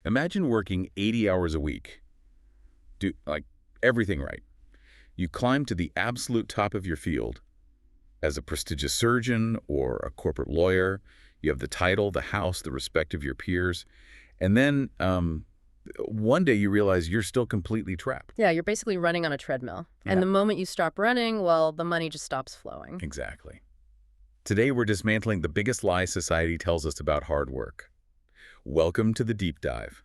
Imagine working 80 hours a week. Do, like, everything right. You climb to the absolute top of your field. As a prestigious surgeon or a corporate lawyer, you have the title, the house, the respect of your peers. And then one day you realize you're still completely trapped. Yeah, you're basically running on a treadmill. Yeah. And the moment you stop running, well, the money just stops flowing. Exactly. Today we're dismantling the biggest lie society tells us about hard work. Welcome to the deep dive.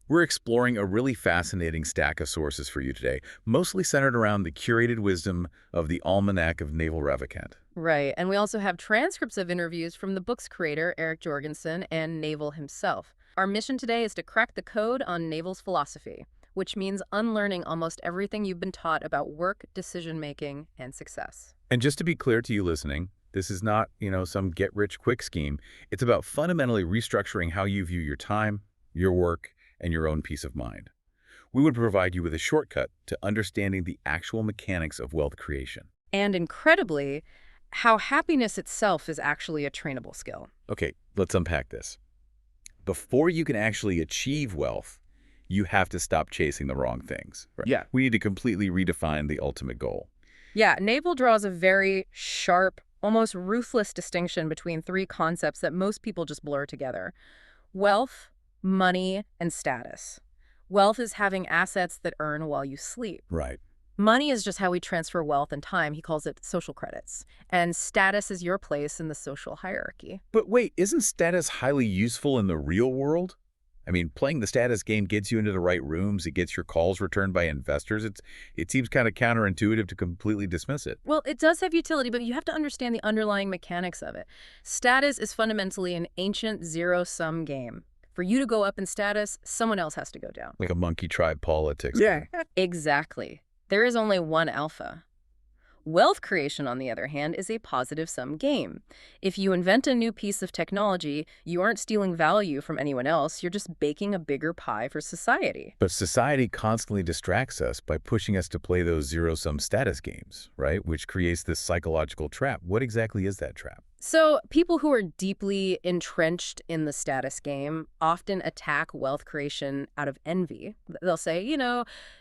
We're exploring a really fascinating stack of sources for you today, mostly centered around the curated wisdom of the Almanack of Naval Ravikant. Right, and we also have transcripts of interviews from the book's creator, Eric Jorgensen, and Naval himself. Our mission today is to crack the code on Naval's philosophy, which means unlearning almost everything you've been taught about work, decision-making, and success. And just to be clear to you listening, this is not, some get-rich-quick scheme. It's about fundamentally restructuring how you view your time, your work, and your own peace of mind. We would provide you with a shortcut to understanding the actual mechanics of wealth creation. And incredibly, how happiness itself is actually a trainable skill. Okay, let's unpack this. Before you can actually achieve wealth, you have to stop chasing the wrong things. Right? Yeah. We need to completely redefine the ultimate goal. Yeah, Naval draws a very sharp, almost ruthless distinction between three concepts that most people just blur together: wealth, money, and status. Wealth is having assets that earn while you sleep. Right. Money is just how we transfer wealth and time. He calls it social credits. And status is your place in the social hierarchy. But wait, isn't status highly useful in the real world? I mean, playing the status game gets you into the right rooms. It gets your calls returned by investors. It seems kind of counterintuitive to completely dismiss it. Well, it does have utility, but you have to understand the underlying mechanics of it. Status is fundamentally an ancient zero-sum game. For you to go up in status, someone else has to go down. Like a monkey tribe politics. Yeah. Exactly. There is only one alpha. Wealth creation, on the other hand, is a positive-sum game. If you invent a new piece of technology, you aren't stealing value from anyone else, you're just baking a bigger pie for society. But society constantly distracts us by pushing us to play those zero-sum status games, right? Which creates this psychological trap. What exactly is that trap? So people who are deeply entrenched in the status game often attack wealth creation out of envy. They'll say,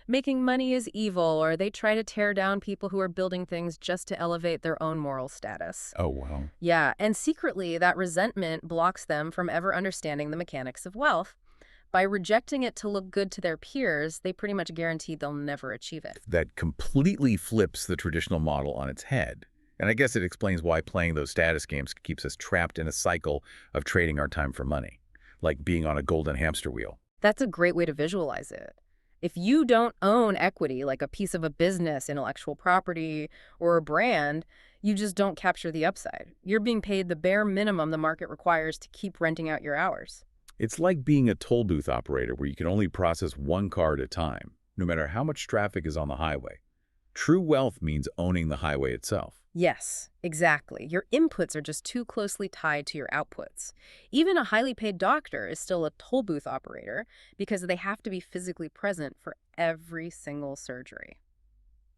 making money is evil, or they try to tear down people who are building things just to elevate their own moral status. Oh, wow. Yeah, and secretly, that resentment blocks them from ever understanding the mechanics of wealth. By rejecting it to look good to their peers, they pretty much guarantee they'll never achieve it. That completely flips the traditional model on its head. And I guess it explains why playing those status games keeps us trapped in a cycle of trading our time for money, like being on a golden hamster wheel. That's a great way to visualize it. If you don't own equity, like a piece of a business, intellectual property, or a brand, you just don't capture the upside. You're being paid the bare minimum the market requires to keep renting out your hours. It's like being a toll booth operator where you can only process one car at a time, no matter how much traffic is on the highway. True wealth means owning the highway itself. Yes, exactly. Your inputs are just too closely tied to your outputs. Even a highly paid doctor is still a toll booth operator because they have to be physically present for every single surgery.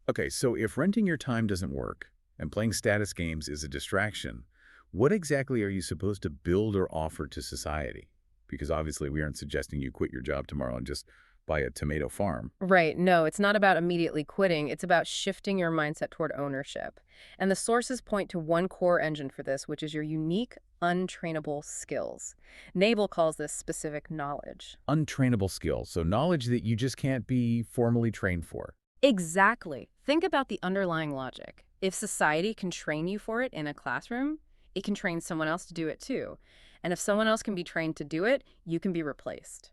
Okay, so if renting your time doesn't work and playing status games is a distraction, what exactly are you supposed to build or offer to society? Because obviously we aren't suggesting you quit your job tomorrow and just buy a tomato farm. Right. No, it's not about immediately quitting. It's about shifting your mindset toward ownership. And the sources point to one core engine for this, which is your unique, untrainable skills. Naval calls this specific knowledge. Untrainable skills, so knowledge that you just can't be formally trained for. Exactly. Think about the underlying logic. If society can train you for it in a classroom, it can train someone else to do it too. And if someone else can be trained to do it, you can be replaced.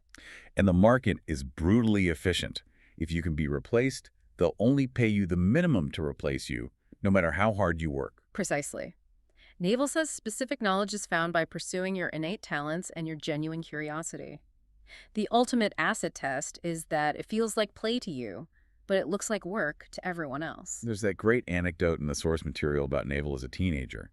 And the market is brutally efficient. If you can be replaced, they'll only pay you the minimum to replace you, no matter how hard you work. Precisely. Naval says specific knowledge is found by pursuing your innate talents and your genuine curiosity. The ultimate asset test is that it feels like play to you, but it looks like work to everyone else. There's that great anecdote in the source material about Naval as a teenager.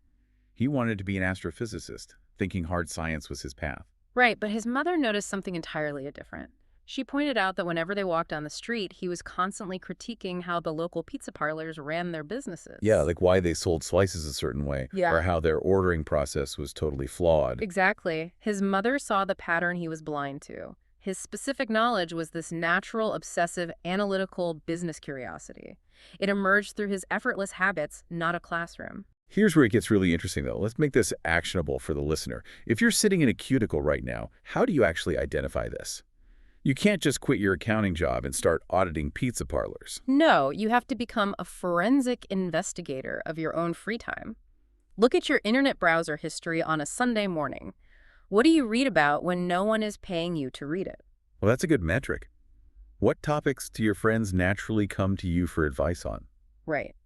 He wanted to be an astrophysicist, thinking hard science was his path. Right, but his mother noticed something entirely different. She pointed out that whenever they walked down the street, he was constantly critiquing how the local pizza parlors ran their businesses. Yeah, like why they sold slices a certain way, or how their ordering process was totally flawed. Exactly. His mother saw the pattern he was blind to. His specific knowledge was this natural, obsessive, analytical business curiosity. It emerged through his effortless habits, not a classroom. Here's where it gets really interesting, though. Let's make this actionable for the listener. If you're sitting in a cuticle right now, how do you actually identify this? You can't just quit your accounting job and start auditing pizza parlors. No, you have to become a forensic investigator of your own free time. Look at your internet browser history on a Sunday morning. What do you read about when no one is paying you to read it? Well, that's a good metric. What topics do your friends naturally come to you for advice on? Right.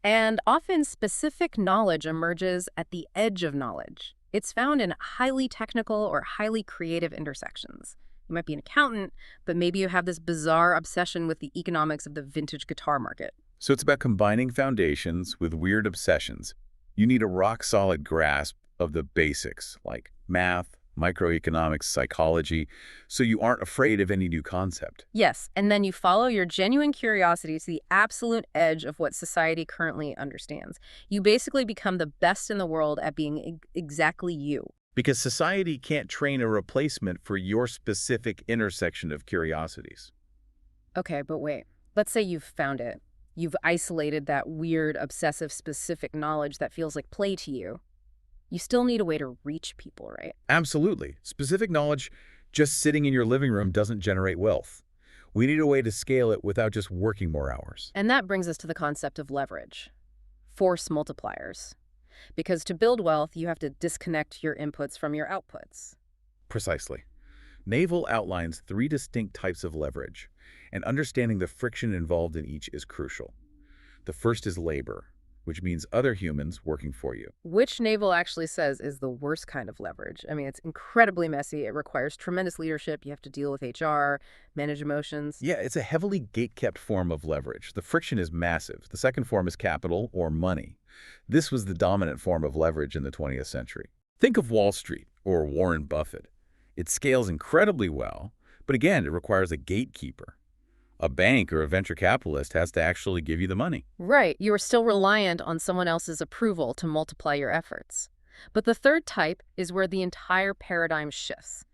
And often specific knowledge emerges at the edge of knowledge. It's found in highly technical or highly creative intersections. You might be an accountant, but maybe you have this bizarre obsession with the economics of the vintage guitar market. So it's about combining foundations with weird obsessions. You need a rock-solid grasp of the basics, like math, microeconomics, psychology, so you aren't afraid of any new concept. Yes, and then you follow your genuine curiosity to the absolute edge of what society currently understands. You basically become the best in the world at being exactly you. Because society can't train a replacement for your specific intersection of curiosities. Okay, but wait. Let's say you've found it. You've isolated that weird, obsessive, specific knowledge that feels like play to you. You still need a way to reach people, right? Absolutely. Specific knowledge just sitting in your living room doesn't generate wealth. We need a way to scale it without just working more hours. And that brings us to the concept of leverage. Force multipliers. Because to build wealth, you have to disconnect your inputs from your outputs. Precisely. Naval outlines 3 distinct types of leverage, and understanding the friction involved in each is crucial. The first is labor, which means other humans working for you. Which Naval actually says is the worst kind of leverage. I mean, it's incredibly messy. It requires tremendous leadership. You have to deal with HR, manage emotions. Yeah, it's a heavily gate-kept form of leverage. The friction is massive. The second form is capital, or money. This was the dominant form of leverage in the 20th century. Think of Wall Street or Warren Buffett. It scales incredibly well, but again, it requires a gatekeeper. A bank or a venture capitalist has to actually give you the money. Right, you are still reliant on someone else's approval to multiply your efforts. But the third type is where the entire paradigm shifts.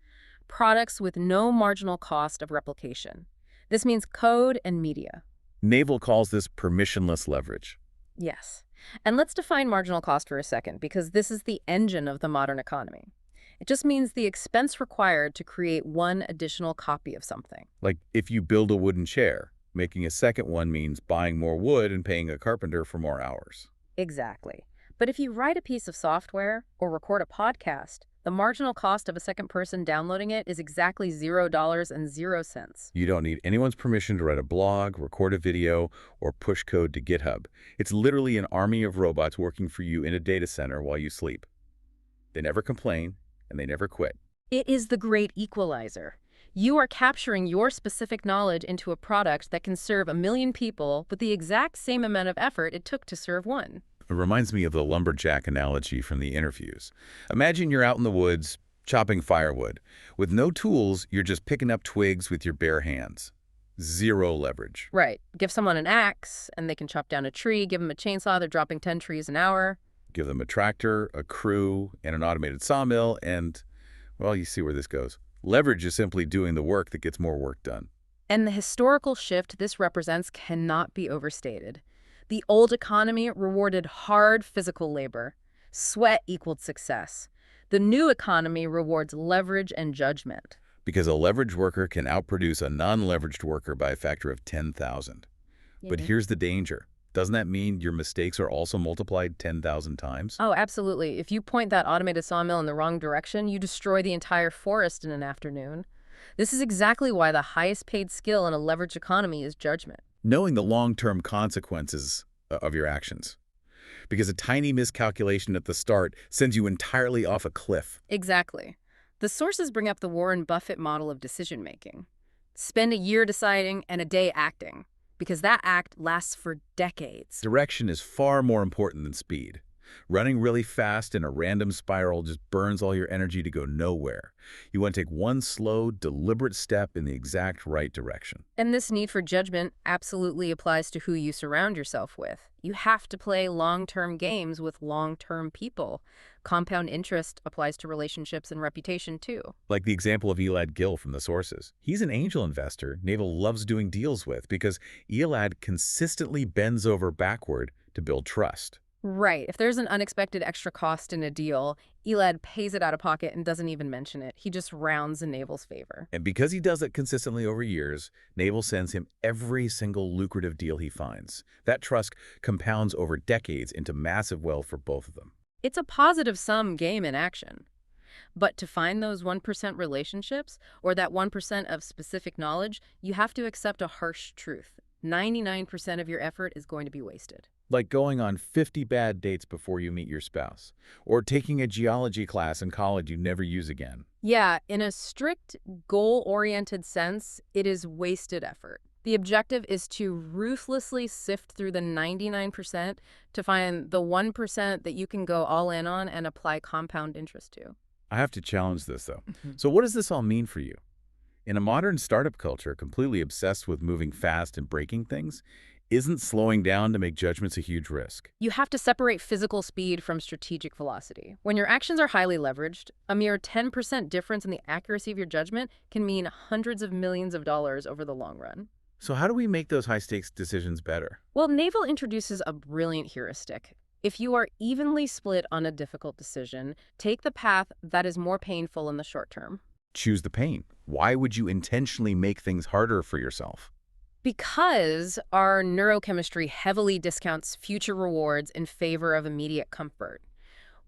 Products with no marginal cost of replication. This means code and media. Naval calls this permissionless leverage. Yes. And let's define marginal cost for a second, because this is the engine of the modern economy. It just means the expense required to create one additional copy of something. Like if you build a wooden chair, making a second one means buying more wood and paying a carpenter for more hours. Exactly. But if you write a piece of software or record a podcast, the marginal cost of a second person downloading it is exactly $0.00. You don't need anyone's permission to write a blog, record a video, or push code to GitHub. It's literally an army of robots working for you in a data center while you sleep. They never complain, and they never quit. It is the great equalizer. You are capturing your specific knowledge into a product that can serve 1 million people with the exact same amount of effort it took to serve one. It reminds me of the lumberjack analogy from the interviews. Imagine you're out in the woods, chopping firewood. With no tools, you're just picking up twigs with your bare hands. Zero leverage. Right. Give someone an axe, and they can chop down a tree. Give them a chainsaw, they're dropping 10 trees an hour. Give them a tractor, a crew, and an automated sawmill, and, well, you see where this goes. Leverage is simply doing the work that gets more work done. And the historical shift this represents cannot be overstated. The old economy rewarded hard physical labor. Sweat equaled success. The new economy rewards leverage and judgment. Because a leveraged worker can outproduce a non-leveraged worker by a factor of 10,000. But here's the danger. Doesn't that mean your mistakes are also multiplied 10,000 times? Oh, absolutely. If you point that automated sawmill in the wrong direction, you destroy the entire forest in an afternoon. This is exactly why the highest paid skill in a leveraged economy is judgment. Knowing the long-term consequences of your actions. Because a tiny miscalculation at the start sends you entirely off a cliff. Exactly. The sources bring up the Warren Buffett model of decision-making. Spend a year deciding and a day acting, because that act lasts for decades. Direction is far more important than speed. Running really fast in a random spiral just burns all your energy to go nowhere. You want to take one slow, deliberate step in the exact right direction. And this need for judgment absolutely applies to who you surround yourself with. You have to play long-term games with long-term people. Compound interest applies to relationships and reputation, too. Like the example of Elad Gil from the sources. He's an angel investor Naval loves doing deals with because Elad consistently bends over backward to build trust. Right. If there's an unexpected extra cost in a deal, Elad pays it out of pocket and doesn't even mention it. He just rounds in Naval's favor. And because he does it consistently over years, Naval sends him every single lucrative deal he finds. That trust compounds over decades into massive wealth for both of them. It's a positive-sum game in action. But to find those 1% relationships, or that 1% of specific knowledge, you have to accept a harsh truth. 99% of your effort is going to be wasted. Like going on 50 bad dates before you meet your spouse, or taking a geology class in college you never use again. Yeah, in a strict, goal-oriented sense, it is wasted effort. The objective is to ruthlessly sift through the 99% to find the 1% that you can go all in on and apply compound interest to. I have to challenge this, though. So what does this all mean for you? In a modern startup culture completely obsessed with moving fast and breaking things, isn't slowing down to make judgments a huge risk? You have to separate physical speed from strategic velocity. When your actions are highly leveraged, a mere 10% difference in the accuracy of your judgment can mean hundreds of millions of dollars over the long run. So how do we make those high-stakes decisions better? Well, Naval introduces a brilliant heuristic. If you are evenly split on a difficult decision, take the path that is more painful in the short term. Choose the pain. Why would you intentionally make things harder for yourself? Because our neurochemistry heavily discounts future rewards in favor of immediate comfort.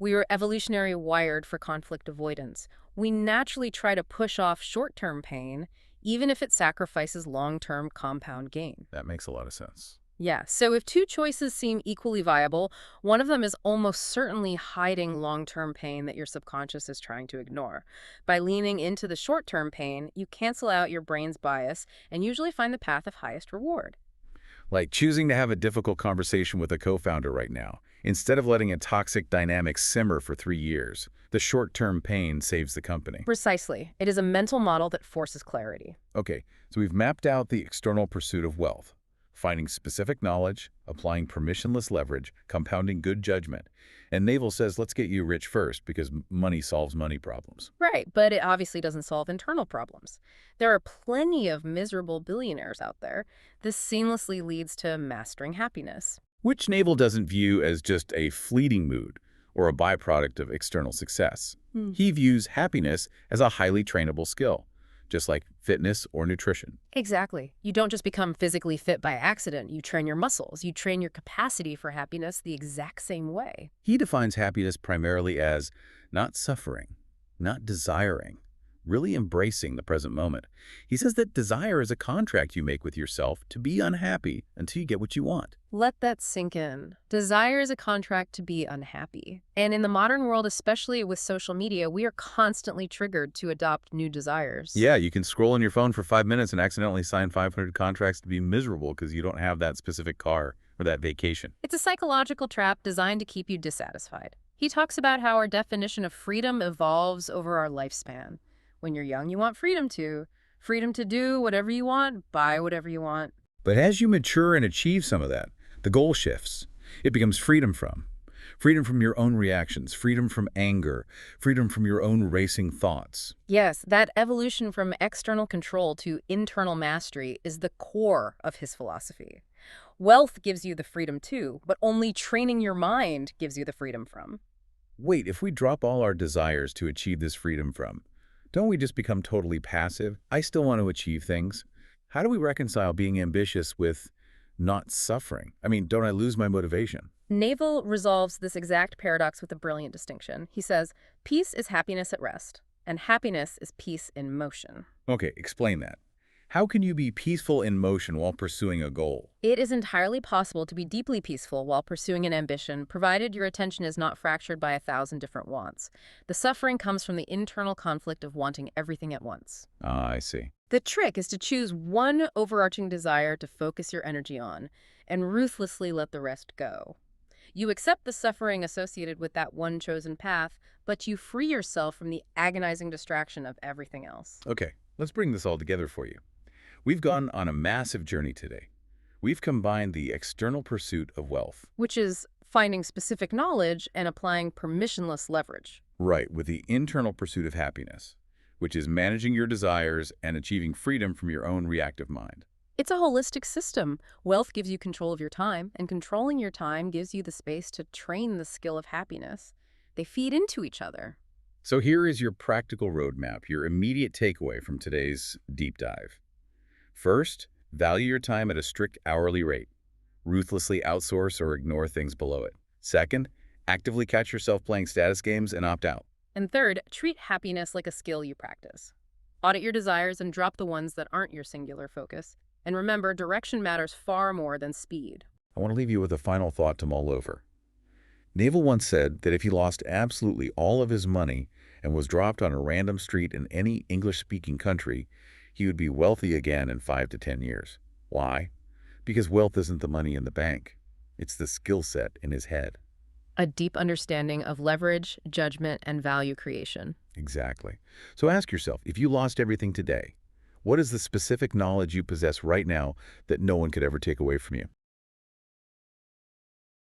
We are evolutionary wired for conflict avoidance. We naturally try to push off short-term pain, even if it sacrifices long-term compound gain. That makes a lot of sense. Yeah, so if two choices seem equally viable, one of them is almost certainly hiding long-term pain that your subconscious is trying to ignore. By leaning into the short-term pain, you cancel out your brain's bias and usually find the path of highest reward. Like choosing to have a difficult conversation with a co-founder right now. Instead of letting a toxic dynamic simmer for 3 years, the short-term pain saves the company. Precisely. It is a mental model that forces clarity. Okay, so we've mapped out the external pursuit of wealth. Finding specific knowledge, applying permissionless leverage, compounding good judgment. And Naval says, let's get you rich first because money solves money problems. Right, but it obviously doesn't solve internal problems. There are plenty of miserable billionaires out there. This seamlessly leads to mastering happiness. Which Naval doesn't view as just a fleeting mood or a byproduct of external success. He views happiness as a highly trainable skill, just like fitness or nutrition. Exactly. You don't just become physically fit by accident. You train your muscles. You train your capacity for happiness the exact same way. He defines happiness primarily as not suffering, not desiring, really embracing the present moment. He says that desire is a contract you make with yourself to be unhappy until you get what you want. Let that sink in. Desire is a contract to be unhappy. And in the modern world, especially with social media, we are constantly triggered to adopt new desires. Yeah, you can scroll on your phone for 5 minutes and accidentally sign 500 contracts to be miserable because you don't have that specific car or that vacation. It's a psychological trap designed to keep you dissatisfied. He talks about how our definition of freedom evolves over our lifespan. When you're young, you want freedom to do whatever you want, buy whatever you want. But as you mature and achieve some of that, the goal shifts. It becomes freedom from your own reactions, freedom from anger, freedom from your own racing thoughts. Yes, that evolution from external control to internal mastery is the core of his philosophy. Wealth gives you the freedom too, but only training your mind gives you the freedom from. Wait, if we drop all our desires to achieve this freedom from, don't we just become totally passive? I still want to achieve things. How do we reconcile being ambitious with not suffering? I mean, don't I lose my motivation? Naval resolves this exact paradox with a brilliant distinction. He says, peace is happiness at rest, and happiness is peace in motion. Okay, explain that. How can you be peaceful in motion while pursuing a goal? It is entirely possible to be deeply peaceful while pursuing an ambition, provided your attention is not fractured by 1,000 different wants. The suffering comes from the internal conflict of wanting everything at once. Ah, I see. The trick is to choose one overarching desire to focus your energy on, and ruthlessly let the rest go. You accept the suffering associated with that one chosen path, but you free yourself from the agonizing distraction of everything else. Okay, let's bring this all together for you. We've gone on a massive journey today. We've combined the external pursuit of wealth, Which is finding specific knowledge and applying permissionless leverage. right, with the internal pursuit of happiness, which is managing your desires and achieving freedom from your own reactive mind. It's a holistic system. Wealth gives you control of your time, and controlling your time gives you the space to train the skill of happiness. They feed into each other. So here is your practical roadmap, your immediate takeaway from today's deep dive. First, value your time at a strict hourly rate. Ruthlessly outsource or ignore things below it. Second, actively catch yourself playing status games and opt out. And third, treat happiness like a skill you practice. Audit your desires and drop the ones that aren't your singular focus. And remember, direction matters far more than speed. I want to leave you with a final thought to mull over. Naval once said that if he lost absolutely all of his money and was dropped on a random street in any English-speaking country, he would be wealthy again in 5 to 10 years. Why? Because wealth isn't the money in the bank. It's the skill set in his head. A deep understanding of leverage, judgment, and value creation. Exactly. So ask yourself, if you lost everything today, what is the specific knowledge you possess right now that no one could ever take away from you?